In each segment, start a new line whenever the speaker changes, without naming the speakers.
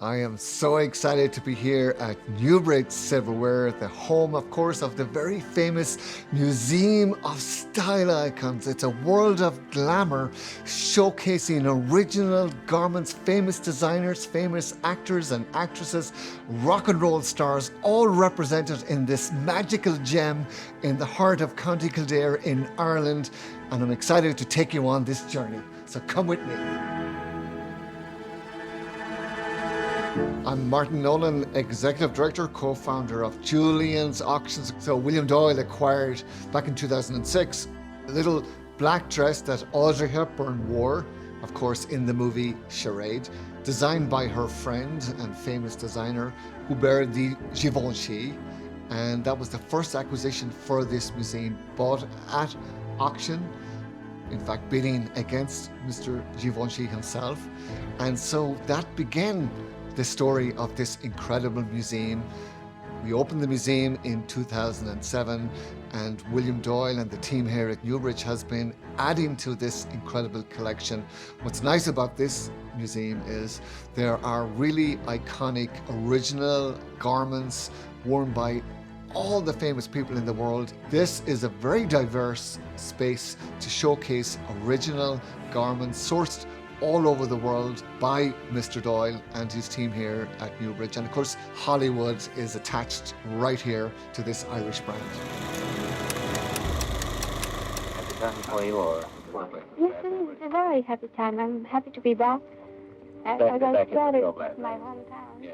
I am so excited to be here at Newbridge Silverware, the home, of course, of the very famous Museum of Style Icons. It's a world of glamour showcasing original garments, famous designers, famous actors and actresses, rock and roll stars, all represented in this magical gem in the heart of County Kildare in Ireland. And I'm excited to take you on this journey. So come with me. I'm Martin Nolan, Executive Director, co-founder of Julian's Auctions. So William Doyle acquired, back in 2006, a little black dress that Audrey Hepburn wore, of course, in the movie Charade, designed by her friend and famous designer, Hubert de Givenchy. And that was the first acquisition for this museum, bought at auction, in fact, bidding against Mr. Givenchy himself. And so that began the story of this incredible museum. We opened the museum in 2007, and William Doyle and the team here at Newbridge has been adding to this incredible collection. What's nice about this museum is there are really iconic original garments worn by all the famous people in the world. This is a very diverse space to showcase original garments sourced all over the world by Mr. Doyle and his team here at Newbridge. And of course, Hollywood is attached right here to this Irish brand.
Happy time for you, or?
Yes, it's a very happy time. I'm happy to be back. As I started my hometown.
Yeah.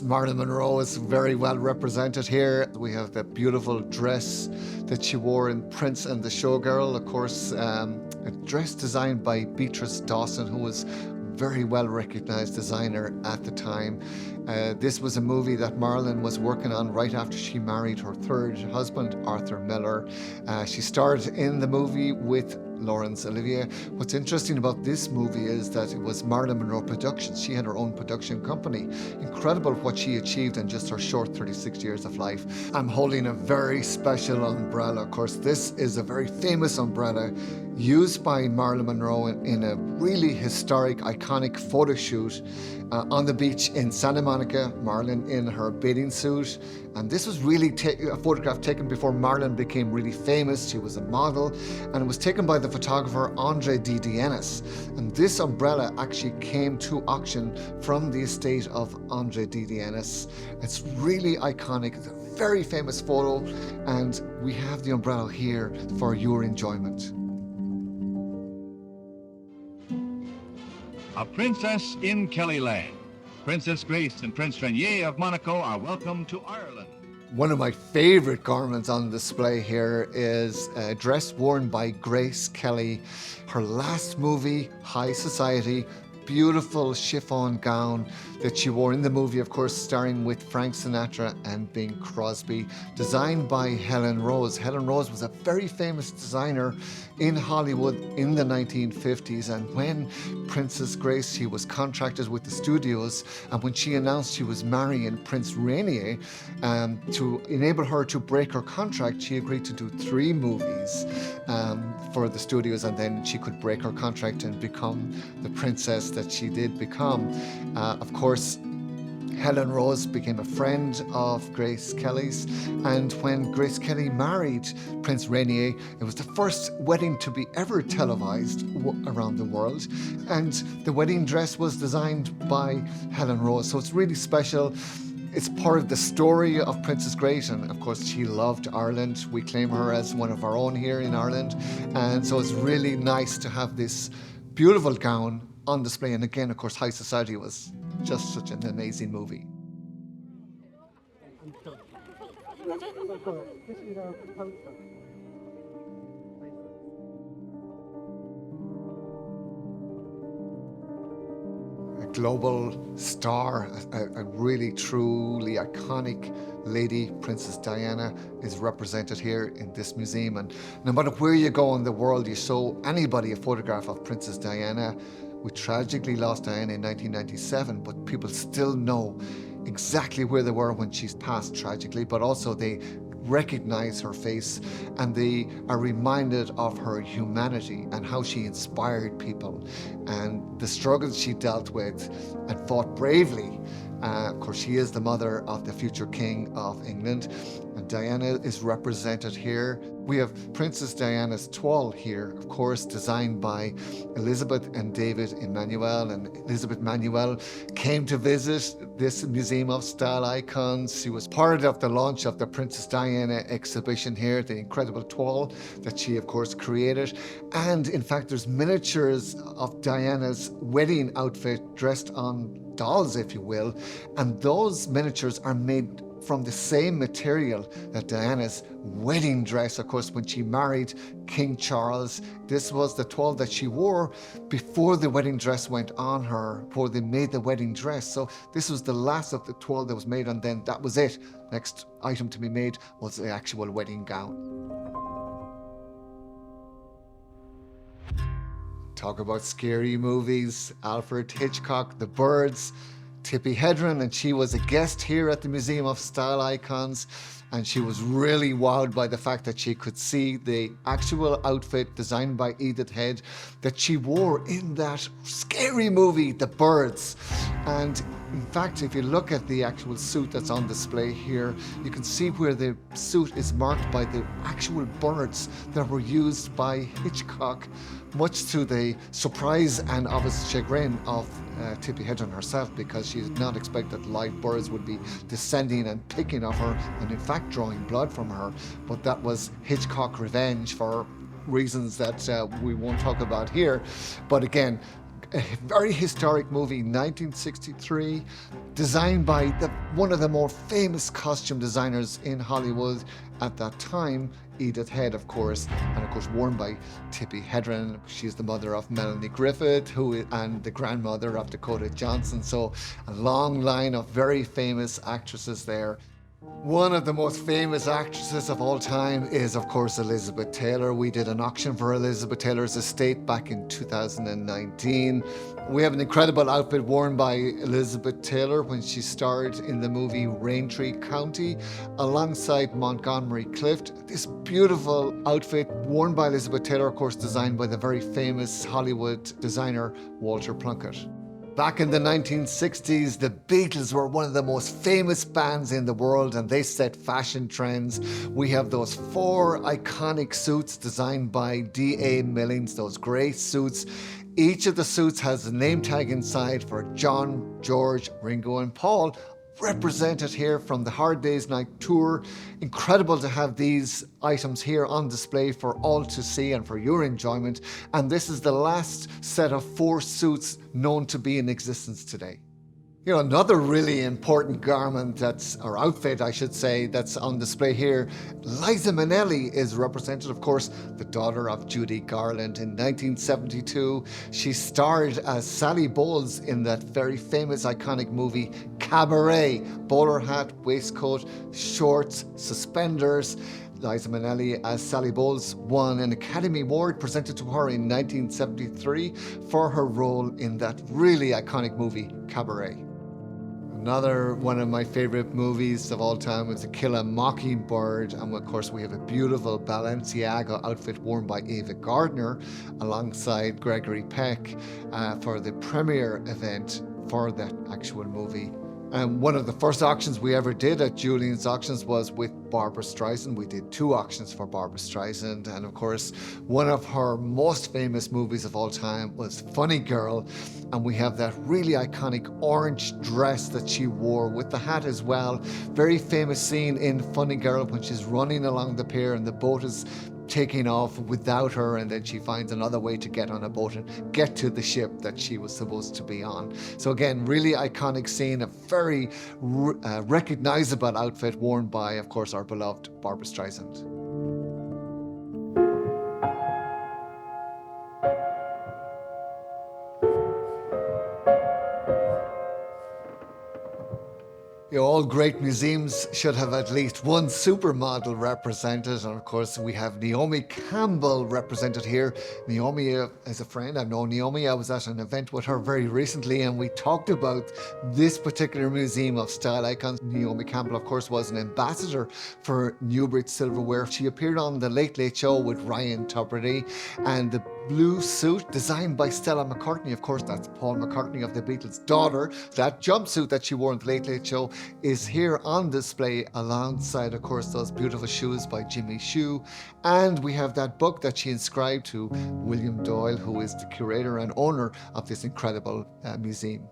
Marilyn Monroe is very well represented here. We have the beautiful dress that she wore in Prince and the Showgirl, of course, a dress designed by Beatrice Dawson, who was very well recognized designer at the time. This was a movie that Marilyn was working on right after she married her third husband, Arthur Miller. She starred in the movie with Laurence Olivier. What's interesting about this movie is that it was Marilyn Monroe Productions. She had her own production company. Incredible what she achieved in just her short 36 years of life. I'm holding a very special umbrella. Of course, this is a very famous umbrella used by Marilyn Monroe in a really historic, iconic photo shoot on the beach in Santa Monica, Marilyn in her bathing suit. And this was really a photograph taken before Marilyn became really famous. She was a model, and it was taken by the photographer Andre de Dienes. And this umbrella actually came to auction from the estate of Andre de Dienes. It's really iconic. It's a very famous photo, and we have the umbrella here for your enjoyment.
A princess in Kellyland. Princess Grace and Prince Rainier of Monaco are welcome to Ireland.
One of my favorite garments on display here is a dress worn by Grace Kelly. Her last movie, High Society, beautiful chiffon gown that she wore in the movie, of course, starring with Frank Sinatra and Bing Crosby, designed by Helen Rose. Helen Rose was a very famous designer in Hollywood in the 1950s, and when Princess Grace, she was contracted with the studios, and when she announced she was marrying Prince Rainier, to enable her to break her contract, she agreed to do 3 movies for the studios, and then she could break her contract and become the princess that she did become. Of course, Helen Rose became a friend of Grace Kelly's, and when Grace Kelly married Prince Rainier, it was the first wedding to be ever televised around the world, and the wedding dress was designed by Helen Rose, so it's really special. It's part of the story of Princess Grace, and of course she loved Ireland. We claim her as one of our own here in Ireland, and so it's really nice to have this beautiful gown on display. And again, of course, High Society was just such an amazing movie. A global star, a really truly iconic lady, Princess Diana, is represented here in this museum. And no matter where you go in the world, you show anybody a photograph of Princess Diana. We tragically lost Diana in 1997, but people still know exactly where they were when she passed tragically, but also they recognize her face and they are reminded of her humanity and how she inspired people and the struggles she dealt with and fought bravely. Of course, she is the mother of the future King of England, and Diana is represented here. We have Princess Diana's toile here, of course, designed by Elizabeth and David Emmanuel. And Elizabeth Manuel came to visit this Museum of Style Icons. She was part of the launch of the Princess Diana exhibition here, the incredible toile that she, of course, created. And in fact, there's miniatures of Diana's wedding outfit dressed on dolls, if you will, and those miniatures are made from the same material that Diana's wedding dress, of course, when she married King Charles. This was the toile that she wore before the wedding dress went on her, before they made the wedding dress. So this was the last of the toile that was made, and then that was it. Next item to be made was the actual wedding gown. Talk about scary movies. Alfred Hitchcock, The Birds, Tippi Hedren, and she was a guest here at the Museum of Style Icons, and she was really wowed by the fact that she could see the actual outfit designed by Edith Head that she wore in that scary movie, The Birds. And in fact, if you look at the actual suit that's on display here, you can see where the suit is marked by the actual birds that were used by Hitchcock, much to the surprise and obvious chagrin of Tippi Hedren herself, because she did not expect that live birds would be descending and picking of her and in fact drawing blood from her. But that was Hitchcock revenge for reasons that we won't talk about here. But again, a very historic movie, 1963, designed by one of the more famous costume designers in Hollywood at that time, Edith Head, of course, and of course worn by Tippi Hedren. She's the mother of Melanie Griffith, and the grandmother of Dakota Johnson. So a long line of very famous actresses there. One of the most famous actresses of all time is, of course, Elizabeth Taylor. We did an auction for Elizabeth Taylor's estate back in 2019. We have an incredible outfit worn by Elizabeth Taylor when she starred in the movie Raintree County alongside Montgomery Clift. This beautiful outfit worn by Elizabeth Taylor, of course, designed by the very famous Hollywood designer Walter Plunkett. Back in the 1960s, the Beatles were one of the most famous bands in the world, and they set fashion trends. We have those 4 iconic suits designed by D.A. Millings, those grey suits. Each of the suits has a name tag inside for John, George, Ringo, and Paul, represented here from the Hard Day's Night tour. Incredible to have these items here on display for all to see and for your enjoyment. And this is the last set of 4 suits known to be in existence today. You know, another really important garment or outfit, I should say, that's on display here. Liza Minnelli is represented, of course, the daughter of Judy Garland. In 1972, she starred as Sally Bowles in that very famous, iconic movie, Cabaret. Bowler hat, waistcoat, shorts, suspenders. Liza Minnelli as Sally Bowles won an Academy Award presented to her in 1973 for her role in that really iconic movie, Cabaret. Another one of my favorite movies of all time is To Kill a Mockingbird, and of course we have a beautiful Balenciaga outfit worn by Ava Gardner alongside Gregory Peck for the premiere event for that actual movie. And one of the first auctions we ever did at Julian's Auctions was with Barbra Streisand. We did 2 auctions for Barbra Streisand. And of course, one of her most famous movies of all time was Funny Girl. And we have that really iconic orange dress that she wore with the hat as well. Very famous scene in Funny Girl when she's running along the pier and the boat is taking off without her, and then she finds another way to get on a boat and get to the ship that she was supposed to be on. So again, really iconic scene, a very recognizable outfit worn by, of course, our beloved Barbra Streisand. All great museums should have at least one supermodel represented, and of course we have Naomi Campbell represented here. Naomi is a friend. I've known Naomi. I was at an event with her very recently and we talked about this particular museum of style icons. Naomi Campbell, of course, was an ambassador for Newbridge Silverware. She appeared on The Late Late Show with Ryan Tubridy, and the blue suit designed by Stella McCartney, of course that's Paul McCartney of the Beatles' daughter. That jumpsuit that she wore in The Late Late Show is here on display alongside, of course, those beautiful shoes by Jimmy Choo. And we have that book that she inscribed to William Doyle, who is the curator and owner of this incredible museum.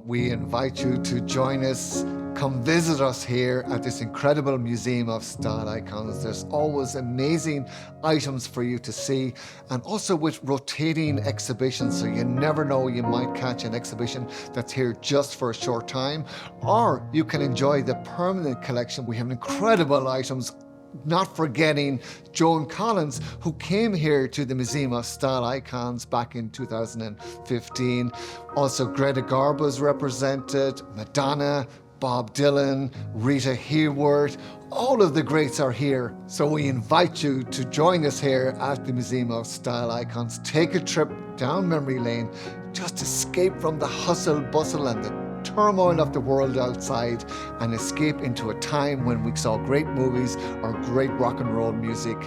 We invite you to join us. Come visit us here at this incredible museum of style icons. There's always amazing items for you to see, and also with rotating exhibitions, so you never know, you might catch an exhibition that's here just for a short time, or you can enjoy the permanent collection. We have incredible items, not forgetting Joan Collins, who came here to the Museum of Style Icons back in 2015. Also Greta Garbo is represented, Madonna, Bob Dylan, Rita Hayworth. All of the greats are here. So we invite you to join us here at the Museum of Style Icons. Take a trip down memory lane. Just escape from the hustle, bustle and the turmoil of the world outside and escape into a time when we saw great movies or great rock and roll music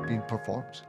being performed.